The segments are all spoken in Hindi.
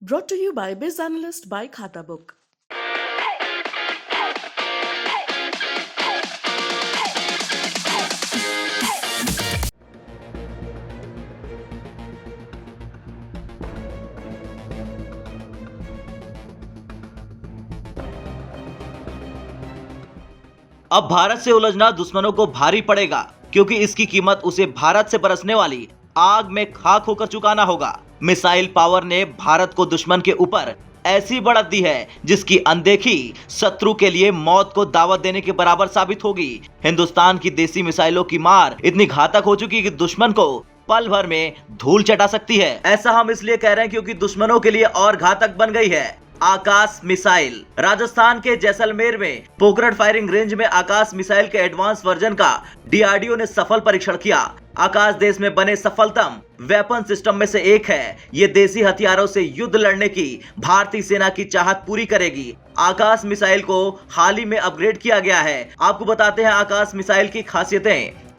Brought to you by Biz Analyst by Khata Book. अब भारत से उलझना दुश्मनों को भारी पड़ेगा, क्योंकि इसकी कीमत उसे भारत से बरसने वाली आग में खाक होकर चुकाना होगा। मिसाइल पावर ने भारत को दुश्मन के ऊपर ऐसी बढ़त दी है जिसकी अनदेखी शत्रु के लिए मौत को दावत देने के बराबर साबित होगी। हिंदुस्तान की देसी मिसाइलों की मार इतनी घातक हो चुकी है कि दुश्मन को पल भर में धूल चटा सकती है। ऐसा हम इसलिए कह रहे हैं क्योंकि दुश्मनों के लिए और घातक बन गई है आकाश मिसाइल। राजस्थान के जैसलमेर में पोखरण फायरिंग रेंज में आकाश मिसाइल के एडवांस वर्जन का डीआरडीओ ने सफल परीक्षण किया। आकाश देश में बने सफलतम वेपन सिस्टम में से एक है। ये देसी हथियारों से युद्ध लड़ने की भारतीय सेना की चाहत पूरी करेगी। आकाश मिसाइल को हाल ही में अपग्रेड किया गया है। आपको बताते हैं आकाश मिसाइल की खासियतें।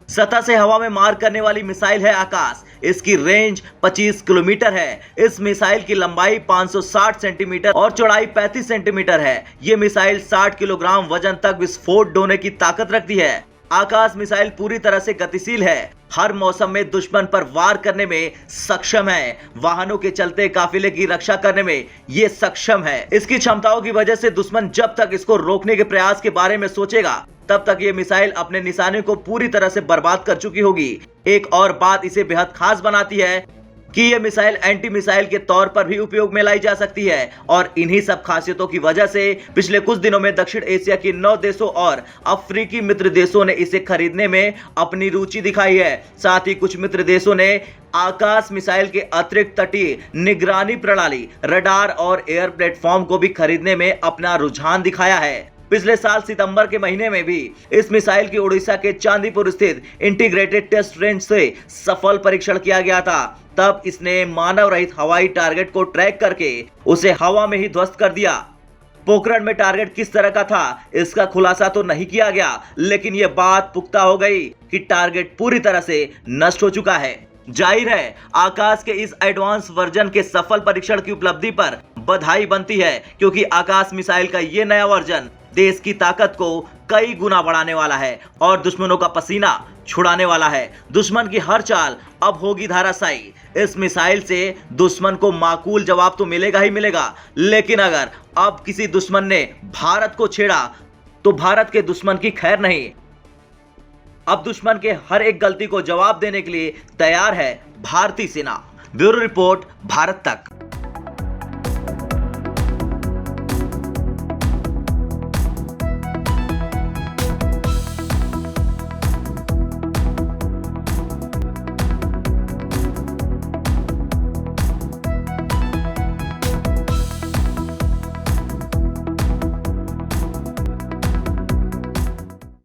सतह से हवा में मार करने वाली मिसाइल है आकाश। इसकी रेंज 25 किलोमीटर है। इस मिसाइल की लंबाई 560 सेंटीमीटर और चौड़ाई 35 सेंटीमीटर है। ये मिसाइल 60 किलोग्राम वजन तक विस्फोट ढोने की ताकत रखती है। आकाश मिसाइल पूरी तरह से गतिशील है। हर मौसम में दुश्मन पर वार करने में सक्षम है। वाहनों के चलते काफिले की रक्षा करने में ये सक्षम है। इसकी क्षमताओं की वजह से दुश्मन जब तक इसको रोकने के प्रयास के बारे में सोचेगा, तब तक ये मिसाइल अपने निशाने को पूरी तरह से बर्बाद कर चुकी होगी। एक और बात इसे बेहद खास बनाती है कि यह मिसाइल एंटी मिसाइल के तौर पर भी उपयोग में लाई जा सकती है। और इन्हीं सब खासियतों की वजह से पिछले कुछ दिनों में दक्षिण एशिया के 9 देशों और अफ्रीकी मित्र देशों ने इसे खरीदने में अपनी रुचि दिखाई है। साथ ही कुछ मित्र देशों ने आकाश मिसाइल के अतिरिक्त तटीय निगरानी प्रणाली, रडार और एयर प्लेटफॉर्म को भी खरीदने में अपना रुझान दिखाया है। पिछले साल सितंबर के महीने में भी इस मिसाइल की उड़ीसा के चांदीपुर स्थित इंटीग्रेटेड टेस्ट रेंज से सफल परीक्षण किया गया था। तब इसने मानव रहित हवाई टारगेट को ट्रैक करके उसे हवा में ही ध्वस्त कर दिया। पोखरण में टारगेट किस तरह का था, इसका खुलासा तो नहीं किया गया, लेकिन यह बात पुख्ता हो गई कि टारगेट पूरी तरह से नष्ट हो चुका है। जाहिर है आकाश के इस एडवांस वर्जन के सफल परीक्षण की उपलब्धि पर बधाई बनती है, क्योंकि आकाश मिसाइल का ये नया वर्जन देश की ताकत को कई गुना बढ़ाने वाला है और दुश्मनों का पसीना छुड़ाने वाला है। दुश्मन की हर चाल अब होगी धराशायी। इस मिसाइल से दुश्मन को माकूल जवाब तो मिलेगा ही मिलेगा, लेकिन अगर अब किसी दुश्मन ने भारत को छेड़ा तो भारत के दुश्मन की खैर नहीं। अब दुश्मन के हर एक गलती को जवाब देने के लिए तैयार है भारतीय सेना। ब्यूरो रिपोर्ट, भारत तक।